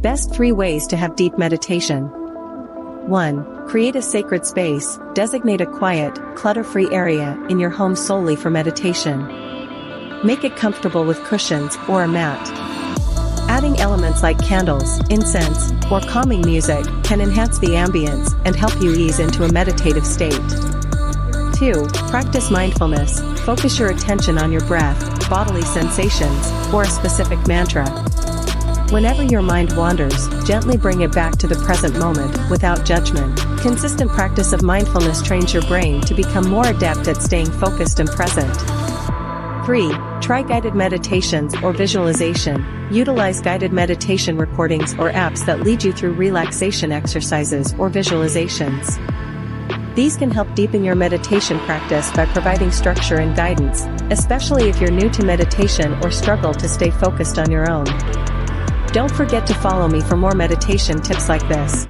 Best 3 ways to have deep meditation. 1. Create a sacred space. Designate a quiet, clutter-free area in your home solely for meditation. Make it comfortable with cushions or a mat. Adding elements like candles, incense, or calming music can enhance the ambience and help you ease into a meditative state. 2. Practice mindfulness. Focus your attention on your breath, bodily sensations, or a specific mantra. Whenever your mind wanders, gently bring it back to the present moment, without judgment. Consistent practice of mindfulness trains your brain to become more adept at staying focused and present. 3. Try guided meditations or visualization. Utilize guided meditation recordings or apps that lead you through relaxation exercises or visualizations. These can help deepen your meditation practice by providing structure and guidance, especially if you're new to meditation or struggle to stay focused on your own. Don't forget to follow me for more meditation tips like this.